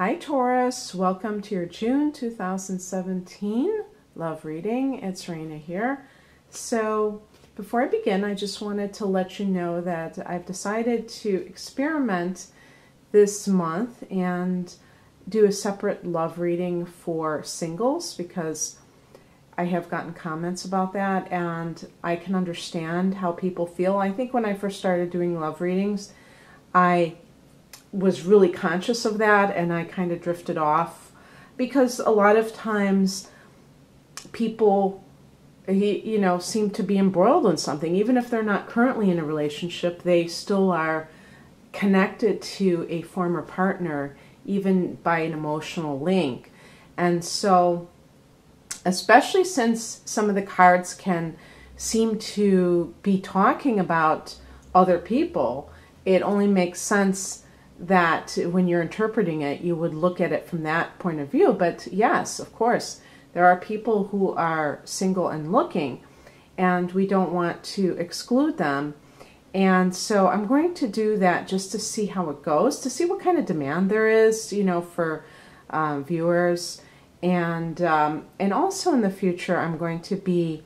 Hi Taurus, welcome to your June 2017 love reading. It's Raina here. So before I begin, I just wanted to let you know that I've decided to experiment this month and do a separate love reading for singles because I have gotten comments about that and I can understand how people feel. I think when I first started doing love readings, I was really conscious of that and I kind of drifted off because a lot of times people, seem to be embroiled in something. Even if they're not currently in a relationship, they still are connected to a former partner, even by an emotional link. And so, especially since some of the cards can seem to be talking about other people, it only makes sense that when you're interpreting it, you would look at it from that point of view. But yes, of course, there are people who are single and looking, and we don't want to exclude them. And so I'm going to do that just to see how it goes, to see what kind of demand there is, for viewers. And also in the future, I'm going to be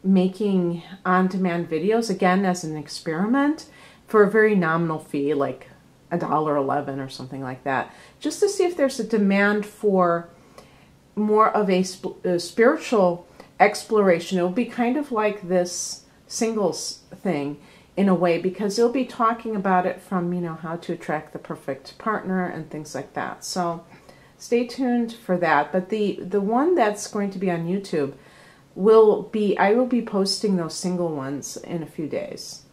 making on-demand videos, again, as an experiment for a very nominal fee, like $1.11 or something like that, just to see if there's a demand for more of a spiritual exploration. It'll be kind of like this singles thing in a way, because it'll be talking about it from, how to attract the perfect partner and things like that. So stay tuned for that. But the one that's going to be on YouTube I will be posting those single ones in a few days.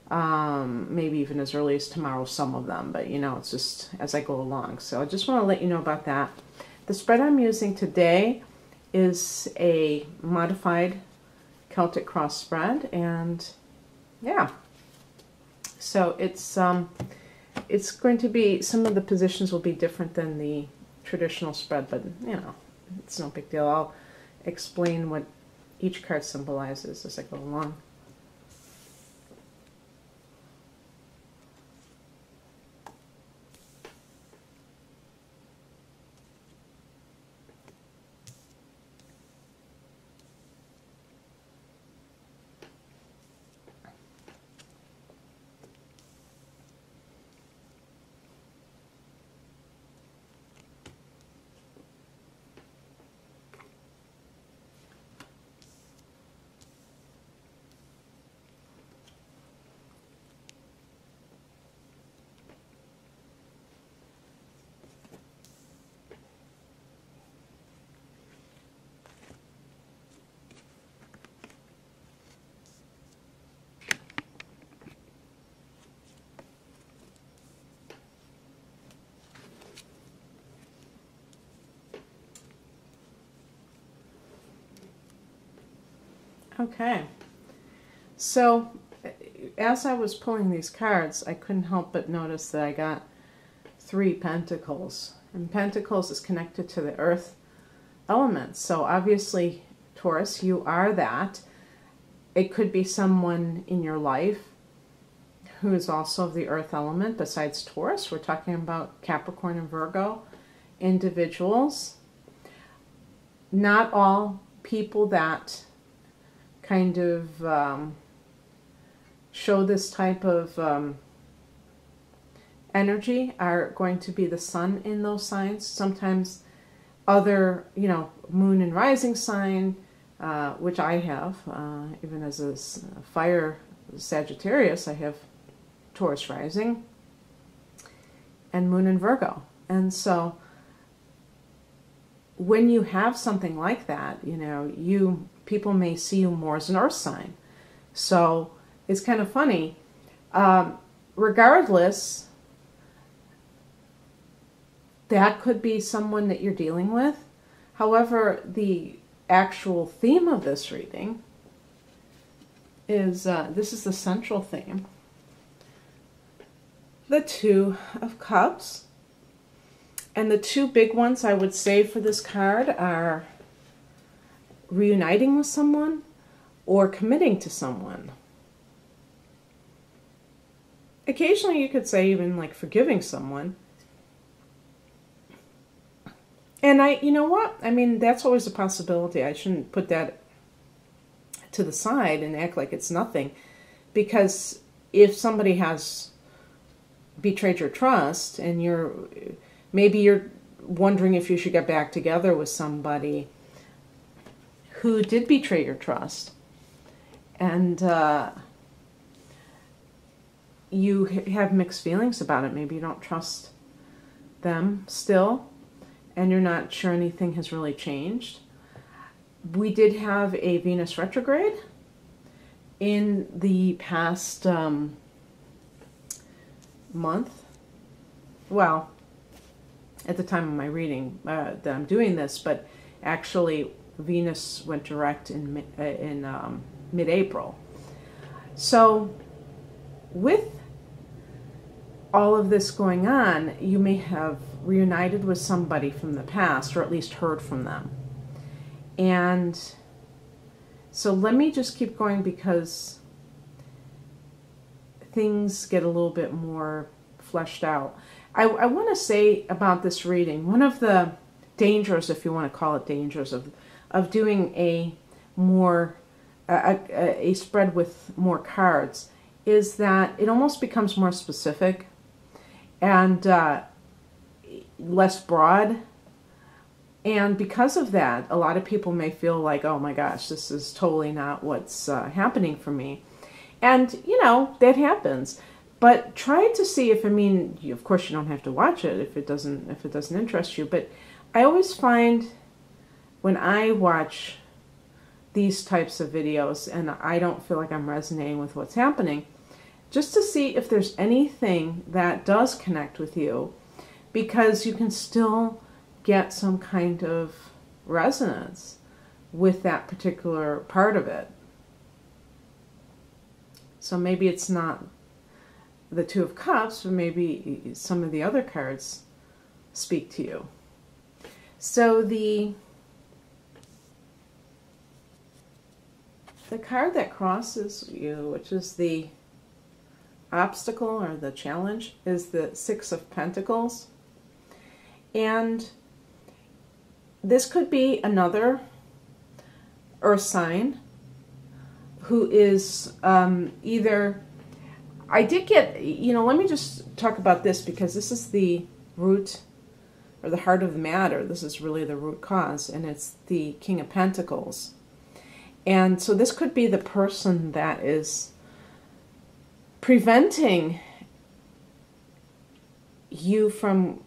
Maybe even as early as tomorrow, some of them, but it's just as I go along. So I just want to let you know about that. The spread I'm using today is a modified Celtic cross spread, and yeah, so it's going to be, some of the positions will be different than the traditional spread, but it's no big deal. I'll explain what each card symbolizes as I go along. Okay, so as I was pulling these cards, I couldn't help but notice that I got 3 pentacles. And pentacles is connected to the earth element. So obviously, Taurus, you are that. It could be someone in your life who is also of the earth element besides Taurus. We're talking about Capricorn and Virgo individuals. Not all people that kind of show this type of energy are going to be the sun in those signs. Sometimes other, moon and rising sign, which I have, even as a fire Sagittarius, I have Taurus rising and moon in Virgo. And so when you have something like that, people may see you more as an earth sign. So it's kind of funny. Regardless, that could be someone that you're dealing with. However, the actual theme of this reading is, this is the central theme, the Two of Cups. And the two big ones I would say for this card are reuniting with someone or committing to someone. Occasionally you could say even like forgiving someone. And you know what? I mean, that's always a possibility. I shouldn't put that to the side and act like it's nothing. Because if somebody has betrayed your trust and maybe you're wondering if you should get back together with somebody who did betray your trust, and you have mixed feelings about it. Maybe you don't trust them still, and you're not sure anything has really changed. We did have a Venus retrograde in the past month. Well, at the time of my reading that I'm doing this, but actually Venus went direct in mid-April. So with all of this going on, you may have reunited with somebody from the past, or at least heard from them. And so let me just keep going, because things get a little bit more fleshed out. I want to say about this reading, one of the dangers, if you want to call it dangers, of doing a spread with more cards, is that it almost becomes more specific and less broad. And because of that, a lot of people may feel like, oh my gosh, this is totally not what's happening for me. And, you know, that happens. But try to see if, of course you don't have to watch it if it doesn't interest you. But I always find when I watch these types of videos and I don't feel like I'm resonating with what's happening, just to see if there's anything that does connect with you, because you can still get some kind of resonance with that particular part of it. So maybe it's not the Two of Cups, but maybe some of the other cards speak to you. So the card that crosses you, which is the obstacle or the challenge, is the Six of Pentacles. And this could be another earth sign who is either, I did get, let me just talk about this, because this is the root or the heart of the matter. This is really the root cause, and it's the King of Pentacles. And so this could be the person that is preventing you from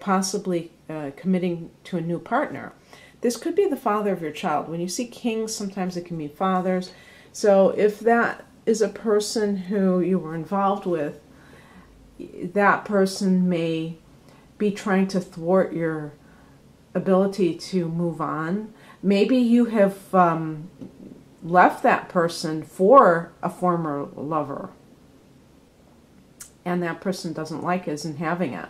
possibly committing to a new partner. This could be the father of your child. When you see kings, sometimes it can be fathers. So if that is a person who you were involved with, that person may be trying to thwart your ability to move on. Maybe you have left that person for a former lover, and that person doesn't like it, isn't having it.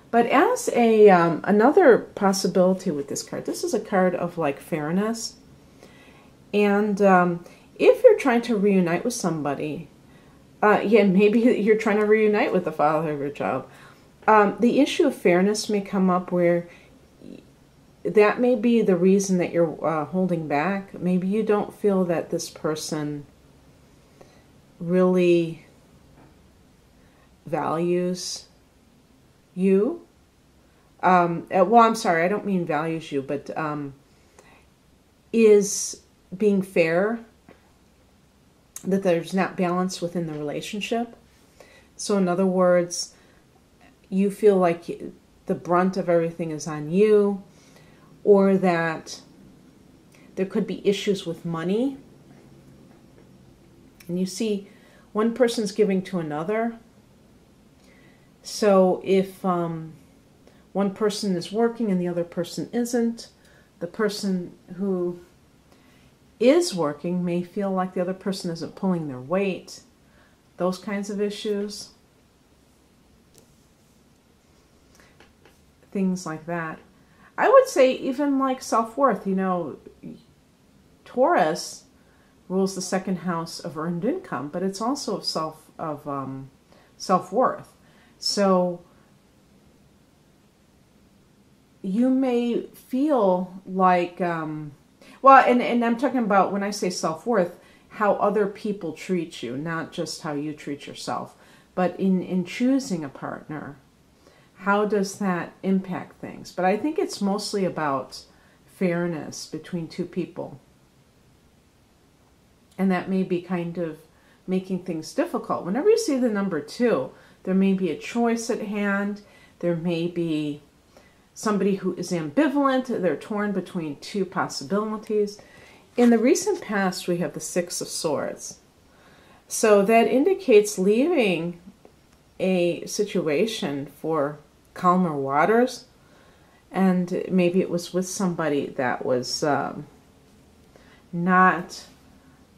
But as another possibility with this card, this is a card of like fairness. And if you're trying to reunite with somebody, maybe you're trying to reunite with the father of your child. The issue of fairness may come up, where that may be the reason that you're holding back. Maybe you don't feel that this person really values you. Well, I'm sorry, I don't mean values you, but is being fair, that there's not balance within the relationship. So in other words, you feel like the brunt of everything is on you, or that there could be issues with money. And you see one person's giving to another. So if one person is working and the other person isn't, the person who is working may feel like the other person isn't pulling their weight. Those kinds of issues. Things like that. I would say even like self-worth. Taurus rules the second house of earned income, but it's also of self-worth. So you may feel like, well, and I'm talking about, when I say self-worth, how other people treat you, not just how you treat yourself. But in choosing a partner, how does that impact things? But I think it's mostly about fairness between two people. And that may be kind of making things difficult. Whenever you see the number 2, there may be a choice at hand. There may be somebody who is ambivalent. They're torn between two possibilities. In the recent past, we have the 6 of Swords. So that indicates leaving a situation for calmer waters. And maybe it was with somebody that was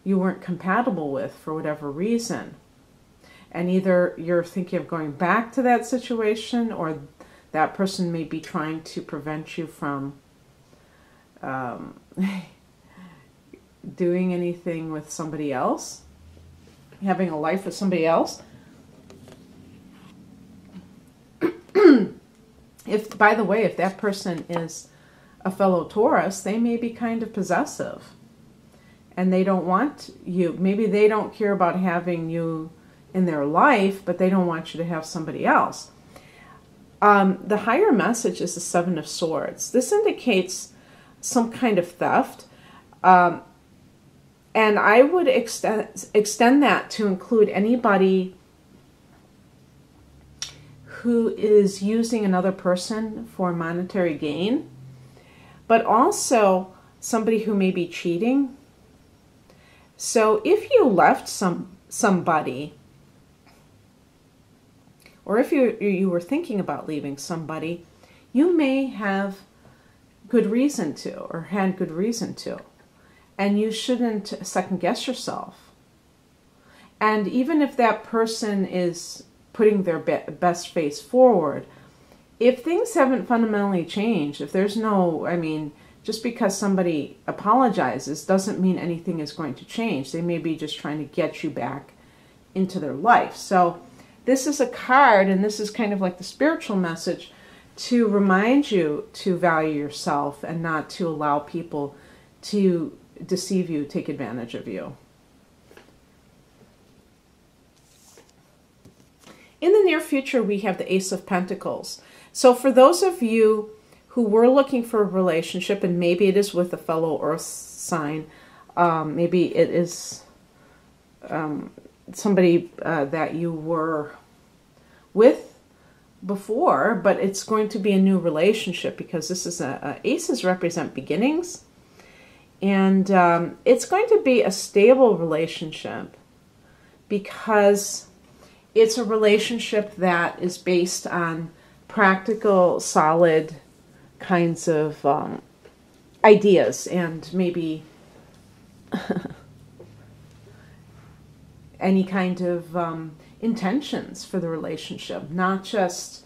you weren't compatible with for whatever reason. And either you're thinking of going back to that situation, or that person may be trying to prevent you from doing anything with somebody else, having a life with somebody else. If, by the way, if that person is a fellow Taurus, they may be kind of possessive. And they don't want you. Maybe they don't care about having you in their life, but they don't want you to have somebody else. The higher message is the 7 of Swords. This indicates some kind of theft. And I would extend that to include anybody who is using another person for monetary gain, but also somebody who may be cheating. So if you left somebody, or if you were thinking about leaving somebody, you may have good reason to, or had good reason to. And you shouldn't second guess yourself. And even if that person is putting their best face forward, if things haven't fundamentally changed, if there's no, I mean, just because somebody apologizes doesn't mean anything is going to change. They may be just trying to get you back into their life. So this is a card, and this is kind of like the spiritual message to remind you to value yourself and not to allow people to deceive you, take advantage of you. In the near future, we have the Ace of Pentacles. So for those of you who were looking for a relationship, and maybe it is with a fellow earth sign, maybe it is somebody that you were with before, but it's going to be a new relationship, because this is aces represent beginnings. And it's going to be a stable relationship, because it's a relationship that is based on practical, solid kinds of ideas, and maybe any kind of intentions for the relationship, not just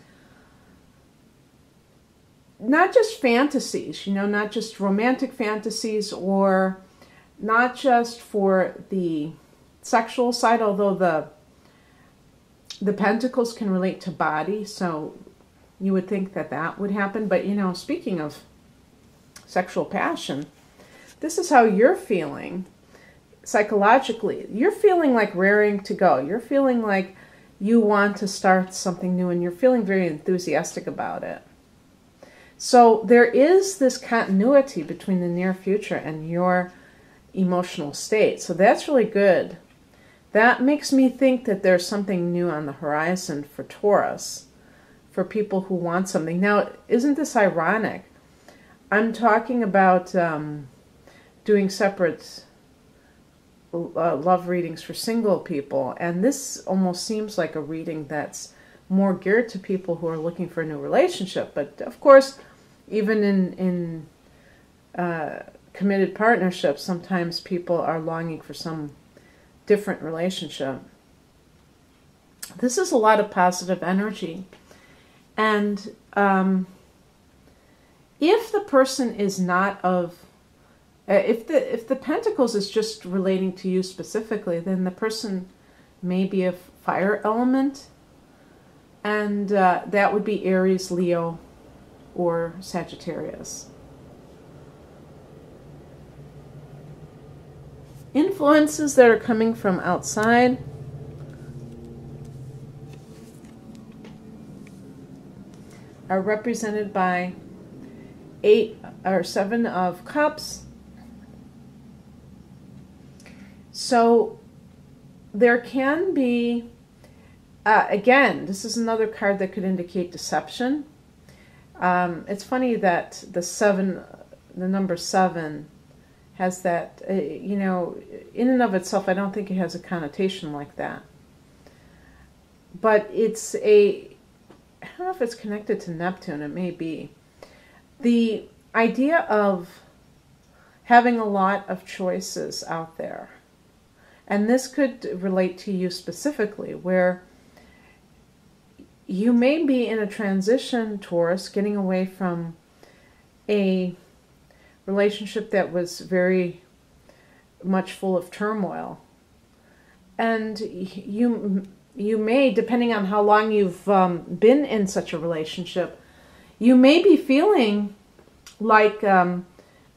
fantasies, not just romantic fantasies, or not just for the sexual side, although the pentacles can relate to body, so you would think that that would happen. But, speaking of sexual passion, this is how you're feeling psychologically. You're feeling like raring to go. You're feeling like you want to start something new, and you're feeling very enthusiastic about it. So there is this continuity between the near future and your emotional state. So that's really good. That makes me think that there's something new on the horizon for Taurus, for people who want something. Now, isn't this ironic? I'm talking about doing separate love readings for single people, and this almost seems like a reading that's more geared to people who are looking for a new relationship. But of course, even in committed partnerships, sometimes people are longing for some different relationship. This is a lot of positive energy. And if the person is not of, if the Pentacles is just relating to you specifically, then the person may be a fire element. And that would be Aries, Leo, or Sagittarius. Influences that are coming from outside. Are represented by 8 or 7 of Cups. So there can be, again, this is another card that could indicate deception. It's funny that the number 7 has that, you know, in and of itself, I don't think it has a connotation like that. But it's I don't know if it's connected to Neptune, it may be. The idea of having a lot of choices out there. And this could relate to you specifically, where you may be in a transition, Taurus, getting away from a relationship that was very much full of turmoil. And you may, depending on how long you've been in such a relationship, you may be feeling like the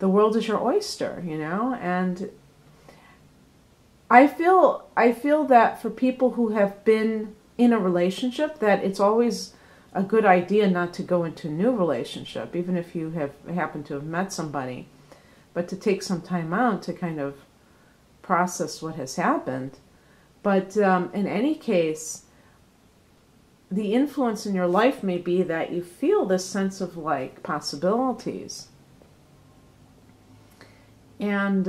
world is your oyster, you know. And I feel that for people who have been in a relationship, that it's always a good idea not to go into a new relationship, even if you have happened to have met somebody, but to take some time out to kind of process what has happened. But in any case, the influence in your life may be that you feel this sense of like possibilities. And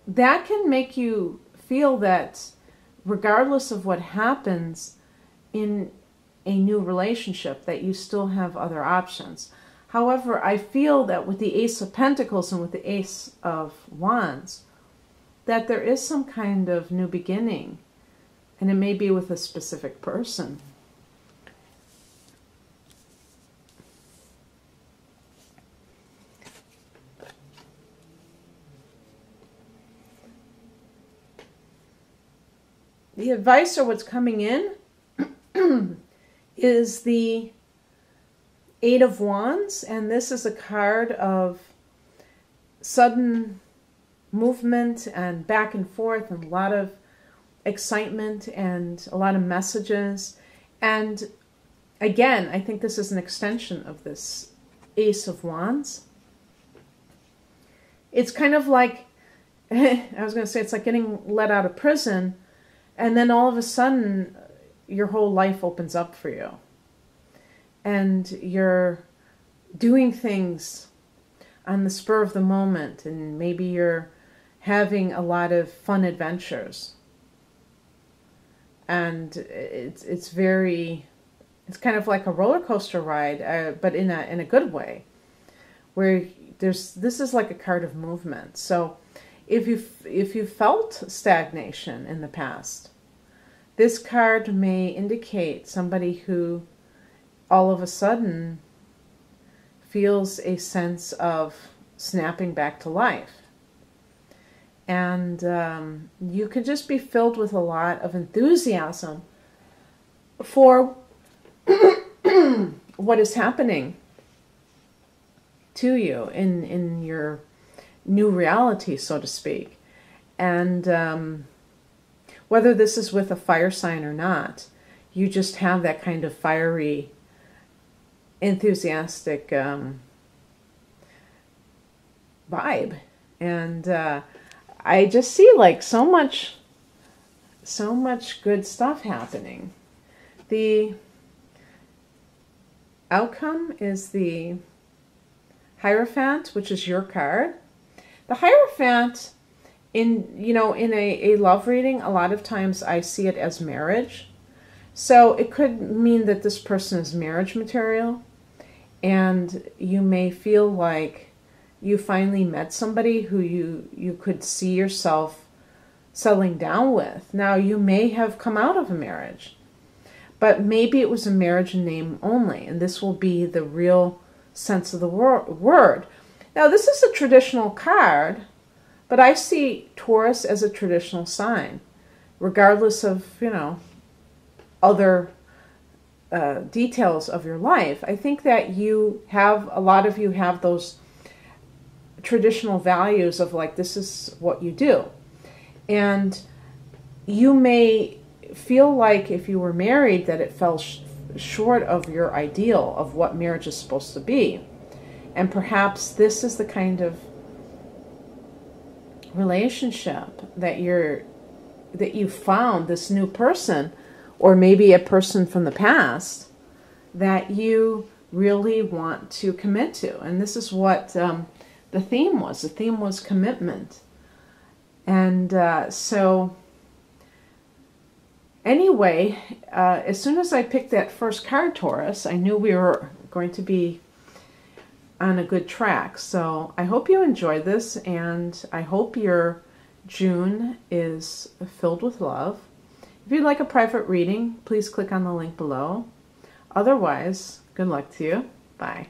that can make you feel that regardless of what happens in a new relationship, that you still have other options. However, I feel that with the Ace of Pentacles and with the Ace of Wands, that there is some kind of new beginning, and it may be with a specific person. The advice or what's coming in is the 8 of Wands, and this is a card of sudden movement and back and forth and a lot of excitement and a lot of messages. And again, I think this is an extension of this Ace of Wands. It's kind of like, I was going to say, it's like getting let out of prison, and then all of a sudden your whole life opens up for you. And you're doing things on the spur of the moment, and maybe you're having a lot of fun adventures. And it's kind of like a roller coaster ride, but in a good way, where this is like a card of movement. So if you felt stagnation in the past, this card may indicate somebody who all of a sudden feels a sense of snapping back to life. And you could just be filled with a lot of enthusiasm for what is happening to you in your new reality, so to speak. And whether this is with a fire sign or not, you just have that kind of fiery, enthusiastic vibe. And I just see like so much good stuff happening. The outcome is the Hierophant, which is your card. The Hierophant, in a love reading, a lot of times I see it as marriage. So it could mean that this person is marriage material, and you may feel like you finally met somebody who you could see yourself settling down with. Now, you may have come out of a marriage, but maybe it was a marriage in name only, and this will be the real sense of the word. Now, this is a traditional card, but I see Taurus as a traditional sign, regardless of, other details of your life. I think that a lot of you have those traditional values of like, this is what you do. And you may feel like if you were married that it fell short of your ideal of what marriage is supposed to be. And perhaps this is the kind of relationship that you found, this new person, or maybe a person from the past that you really want to commit to. And this is what the theme was. The theme was commitment. And so anyway, as soon as I picked that first card, Taurus, I knew we were going to be on a good track. So I hope you enjoyed this, and I hope your June is filled with love. If you'd like a private reading, please click on the link below. Otherwise, good luck to you. Bye.